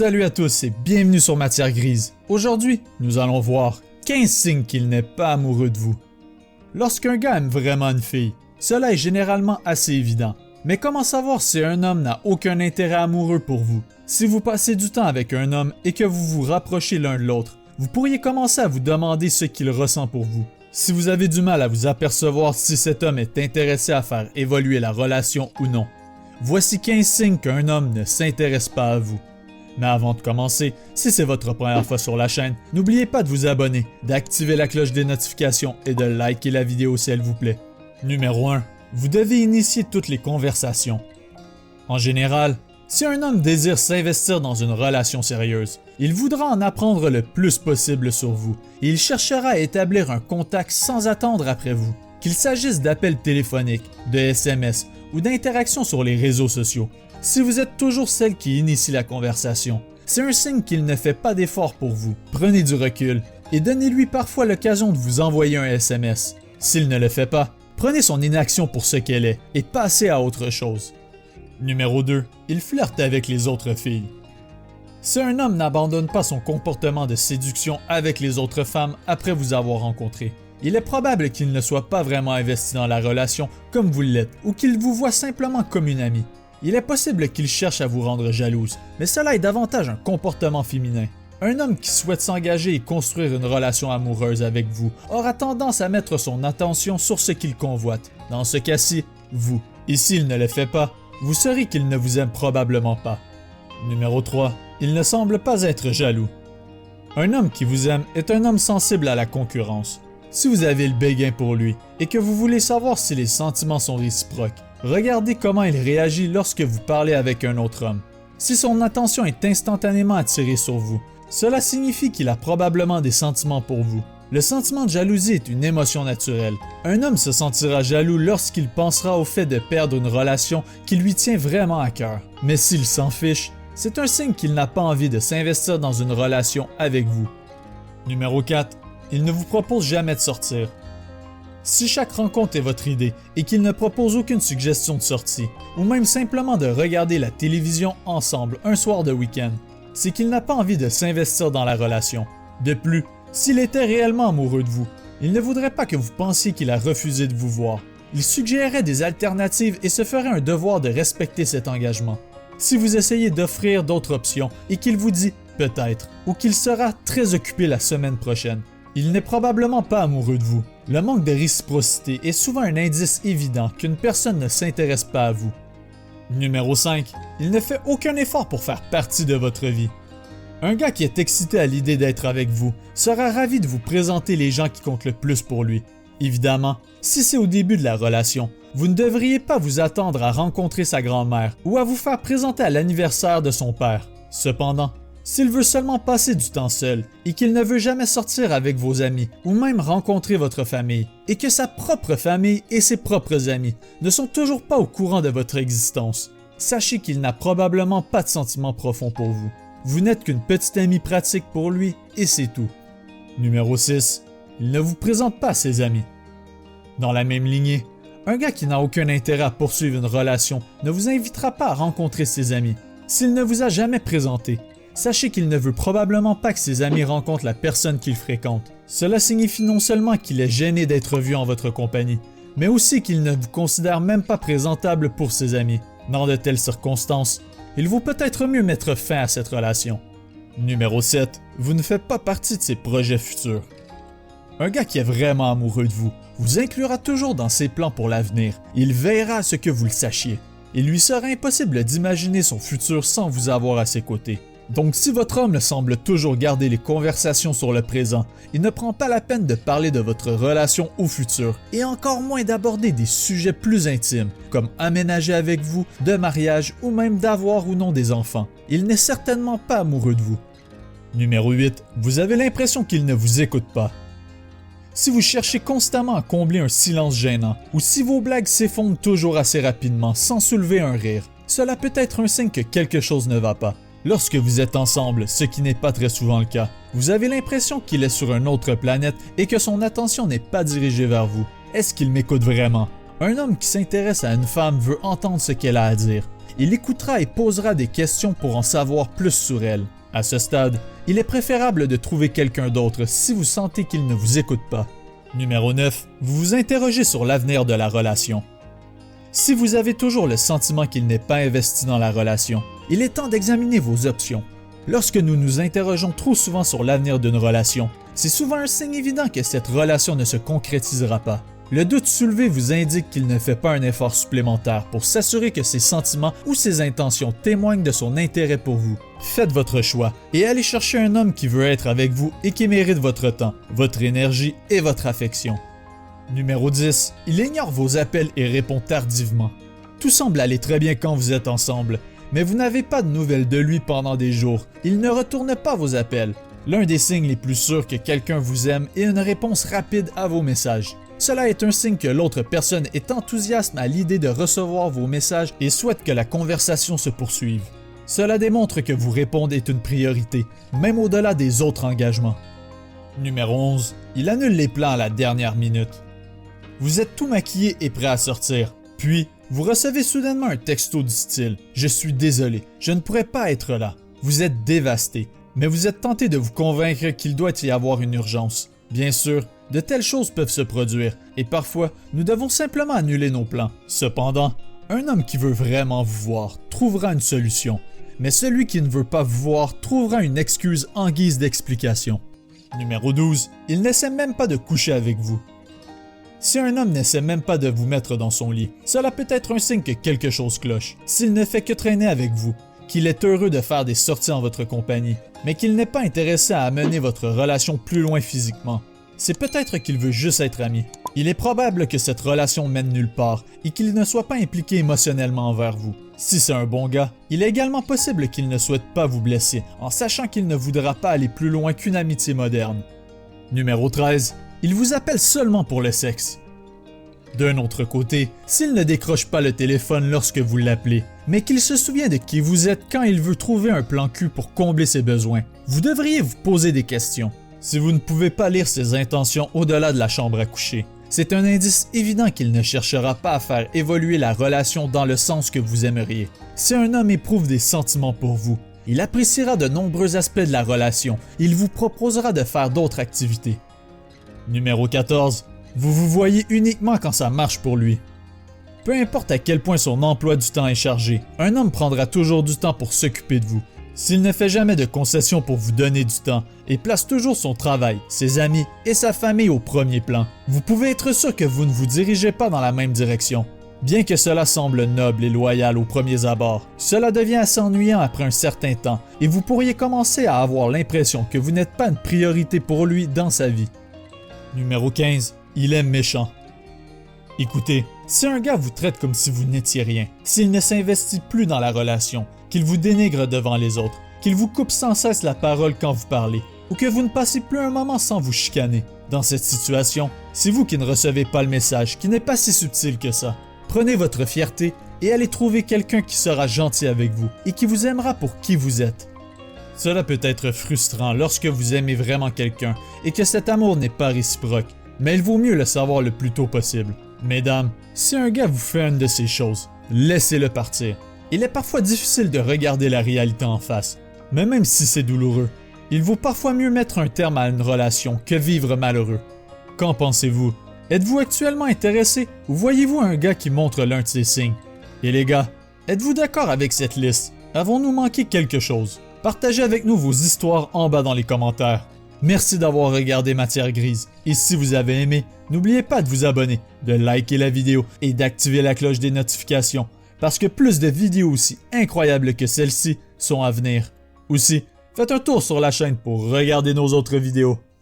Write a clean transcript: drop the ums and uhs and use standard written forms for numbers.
Salut à tous et bienvenue sur Matière Grise. Aujourd'hui, nous allons voir 15 signes qu'il n'est pas amoureux de vous. Lorsqu'un gars aime vraiment une fille, cela est généralement assez évident. Mais comment savoir si un homme n'a aucun intérêt amoureux pour vous? Si vous passez du temps avec un homme et que vous vous rapprochez l'un de l'autre, vous pourriez commencer à vous demander ce qu'il ressent pour vous. Si vous avez du mal à vous apercevoir si cet homme est intéressé à faire évoluer la relation ou non, voici 15 signes qu'un homme ne s'intéresse pas à vous. Mais avant de commencer, si c'est votre première fois sur la chaîne, n'oubliez pas de vous abonner, d'activer la cloche des notifications et de liker la vidéo si elle vous plaît. Numéro 1. Vous devez initier toutes les conversations. En général, si un homme désire s'investir dans une relation sérieuse, il voudra en apprendre le plus possible sur vous et il cherchera à établir un contact sans attendre après vous. Qu'il s'agisse d'appels téléphoniques, de SMS ou d'interactions sur les réseaux sociaux. Si vous êtes toujours celle qui initie la conversation, c'est un signe qu'il ne fait pas d'effort pour vous. Prenez du recul et donnez-lui parfois l'occasion de vous envoyer un SMS. S'il ne le fait pas, prenez son inaction pour ce qu'elle est et passez à autre chose. Numéro 2. Il flirte avec les autres filles. Si un homme n'abandonne pas son comportement de séduction avec les autres femmes après vous avoir rencontré, il est probable qu'il ne soit pas vraiment investi dans la relation comme vous l'êtes ou qu'il vous voit simplement comme une amie. Il est possible qu'il cherche à vous rendre jalouse, mais cela est davantage un comportement féminin. Un homme qui souhaite s'engager et construire une relation amoureuse avec vous aura tendance à mettre son attention sur ce qu'il convoite. Dans ce cas-ci, vous. Et s'il ne le fait pas, vous saurez qu'il ne vous aime probablement pas. Numéro 3. Il ne semble pas être jaloux. Un homme qui vous aime est un homme sensible à la concurrence. Si vous avez le béguin pour lui et que vous voulez savoir si les sentiments sont réciproques, regardez comment il réagit lorsque vous parlez avec un autre homme. Si son attention est instantanément attirée sur vous, cela signifie qu'il a probablement des sentiments pour vous. Le sentiment de jalousie est une émotion naturelle. Un homme se sentira jaloux lorsqu'il pensera au fait de perdre une relation qui lui tient vraiment à cœur. Mais s'il s'en fiche, c'est un signe qu'il n'a pas envie de s'investir dans une relation avec vous. Numéro 4. Il ne vous propose jamais de sortir. Si chaque rencontre est votre idée et qu'il ne propose aucune suggestion de sortie, ou même simplement de regarder la télévision ensemble un soir de week-end, c'est qu'il n'a pas envie de s'investir dans la relation. De plus, s'il était réellement amoureux de vous, il ne voudrait pas que vous pensiez qu'il a refusé de vous voir. Il suggérerait des alternatives et se ferait un devoir de respecter cet engagement. Si vous essayez d'offrir d'autres options et qu'il vous dit « peut-être » ou qu'il sera très occupé la semaine prochaine, il n'est probablement pas amoureux de vous. Le manque de réciprocité est souvent un indice évident qu'une personne ne s'intéresse pas à vous. Numéro 5. Il ne fait aucun effort pour faire partie de votre vie. Un gars qui est excité à l'idée d'être avec vous sera ravi de vous présenter les gens qui comptent le plus pour lui. Évidemment, si c'est au début de la relation, vous ne devriez pas vous attendre à rencontrer sa grand-mère ou à vous faire présenter à l'anniversaire de son père. Cependant, s'il veut seulement passer du temps seul et qu'il ne veut jamais sortir avec vos amis ou même rencontrer votre famille et que sa propre famille et ses propres amis ne sont toujours pas au courant de votre existence, sachez qu'il n'a probablement pas de sentiments profonds pour vous. Vous n'êtes qu'une petite amie pratique pour lui et c'est tout. Numéro 6. Il ne vous présente pas à ses amis. Dans la même lignée, un gars qui n'a aucun intérêt à poursuivre une relation ne vous invitera pas à rencontrer ses amis. S'il ne vous a jamais présenté, sachez qu'il ne veut probablement pas que ses amis rencontrent la personne qu'il fréquente. Cela signifie non seulement qu'il est gêné d'être vu en votre compagnie, mais aussi qu'il ne vous considère même pas présentable pour ses amis. Dans de telles circonstances, il vaut peut-être mieux mettre fin à cette relation. Numéro 7. Vous ne faites pas partie de ses projets futurs. Un gars qui est vraiment amoureux de vous inclura toujours dans ses plans pour l'avenir. Il veillera à ce que vous le sachiez. Il lui sera impossible d'imaginer son futur sans vous avoir à ses côtés. Donc si votre homme semble toujours garder les conversations sur le présent, il ne prend pas la peine de parler de votre relation au futur, et encore moins d'aborder des sujets plus intimes, comme aménager avec vous, de mariage ou même d'avoir ou non des enfants. Il n'est certainement pas amoureux de vous. Numéro 8. Vous avez l'impression qu'il ne vous écoute pas. Si vous cherchez constamment à combler un silence gênant, ou si vos blagues s'effondrent toujours assez rapidement sans soulever un rire, cela peut être un signe que quelque chose ne va pas. Lorsque vous êtes ensemble, ce qui n'est pas très souvent le cas, vous avez l'impression qu'il est sur une autre planète et que son attention n'est pas dirigée vers vous. Est-ce qu'il m'écoute vraiment? Un homme qui s'intéresse à une femme veut entendre ce qu'elle a à dire. il écoutera et posera des questions pour en savoir plus sur elle. À ce stade, il est préférable de trouver quelqu'un d'autre si vous sentez qu'il ne vous écoute pas. Numéro 9. Vous vous interrogez sur l'avenir de la relation. Si vous avez toujours le sentiment qu'il n'est pas investi dans la relation, il est temps d'examiner vos options. Lorsque nous nous interrogeons trop souvent sur l'avenir d'une relation, c'est souvent un signe évident que cette relation ne se concrétisera pas. Le doute soulevé vous indique qu'il ne fait pas un effort supplémentaire pour s'assurer que ses sentiments ou ses intentions témoignent de son intérêt pour vous. Faites votre choix et allez chercher un homme qui veut être avec vous et qui mérite votre temps, votre énergie et votre affection. Numéro 10. Il ignore vos appels et répond tardivement. Tout semble aller très bien quand vous êtes ensemble, mais vous n'avez pas de nouvelles de lui pendant des jours. Il ne retourne pas vos appels. L'un des signes les plus sûrs que quelqu'un vous aime est une réponse rapide à vos messages. Cela est un signe que l'autre personne est enthousiaste à l'idée de recevoir vos messages et souhaite que la conversation se poursuive. Cela démontre que vous répondre est une priorité, même au-delà des autres engagements. Numéro 11. Il annule les plans à la dernière minute. Vous êtes tout maquillé et prêt à sortir. Puis, vous recevez soudainement un texto du style « Je suis désolé, je ne pourrais pas être là ». Vous êtes dévasté, mais vous êtes tenté de vous convaincre qu'il doit y avoir une urgence. Bien sûr, de telles choses peuvent se produire, et parfois, nous devons simplement annuler nos plans. Cependant, un homme qui veut vraiment vous voir trouvera une solution, mais celui qui ne veut pas vous voir trouvera une excuse en guise d'explication. Numéro 12. Il n'essaie même pas de coucher avec vous. Si un homme n'essaie même pas de vous mettre dans son lit, cela peut être un signe que quelque chose cloche. S'il ne fait que traîner avec vous, qu'il est heureux de faire des sorties en votre compagnie, mais qu'il n'est pas intéressé à amener votre relation plus loin physiquement, c'est peut-être qu'il veut juste être ami. Il est probable que cette relation mène nulle part et qu'il ne soit pas impliqué émotionnellement envers vous. Si c'est un bon gars, il est également possible qu'il ne souhaite pas vous blesser, en sachant qu'il ne voudra pas aller plus loin qu'une amitié moderne. Numéro 13. Il vous appelle seulement pour le sexe. D'un autre côté, s'il ne décroche pas le téléphone lorsque vous l'appelez, mais qu'il se souvient de qui vous êtes quand il veut trouver un plan cul pour combler ses besoins, vous devriez vous poser des questions. Si vous ne pouvez pas lire ses intentions au-delà de la chambre à coucher, c'est un indice évident qu'il ne cherchera pas à faire évoluer la relation dans le sens que vous aimeriez. Si un homme éprouve des sentiments pour vous, il appréciera de nombreux aspects de la relation, il vous proposera de faire d'autres activités. Numéro 14. Vous vous voyez uniquement quand ça marche pour lui. Peu importe à quel point son emploi du temps est chargé, un homme prendra toujours du temps pour s'occuper de vous. S'il ne fait jamais de concessions pour vous donner du temps et place toujours son travail, ses amis et sa famille au premier plan, vous pouvez être sûr que vous ne vous dirigez pas dans la même direction. Bien que cela semble noble et loyal aux premiers abords, cela devient assez ennuyant après un certain temps et vous pourriez commencer à avoir l'impression que vous n'êtes pas une priorité pour lui dans sa vie. Numéro 15. Il est méchant. Écoutez, si un gars vous traite comme si vous n'étiez rien, s'il ne s'investit plus dans la relation, qu'il vous dénigre devant les autres, qu'il vous coupe sans cesse la parole quand vous parlez, ou que vous ne passez plus un moment sans vous chicaner, dans cette situation, c'est vous qui ne recevez pas le message, qui n'est pas si subtil que ça. Prenez votre fierté et allez trouver quelqu'un qui sera gentil avec vous et qui vous aimera pour qui vous êtes. Cela peut être frustrant lorsque vous aimez vraiment quelqu'un et que cet amour n'est pas réciproque, mais il vaut mieux le savoir le plus tôt possible. Mesdames, si un gars vous fait une de ces choses, laissez-le partir. Il est parfois difficile de regarder la réalité en face, mais même si c'est douloureux, il vaut parfois mieux mettre un terme à une relation que vivre malheureux. Qu'en pensez-vous? Êtes-vous actuellement intéressé ou voyez-vous un gars qui montre l'un de ces signes? Et les gars, êtes-vous d'accord avec cette liste? Avons-nous manqué quelque chose? Partagez avec nous vos histoires en bas dans les commentaires. Merci d'avoir regardé Matière Grise, et si vous avez aimé, n'oubliez pas de vous abonner, de liker la vidéo et d'activer la cloche des notifications, parce que plus de vidéos aussi incroyables que celle-ci sont à venir. Aussi, faites un tour sur la chaîne pour regarder nos autres vidéos.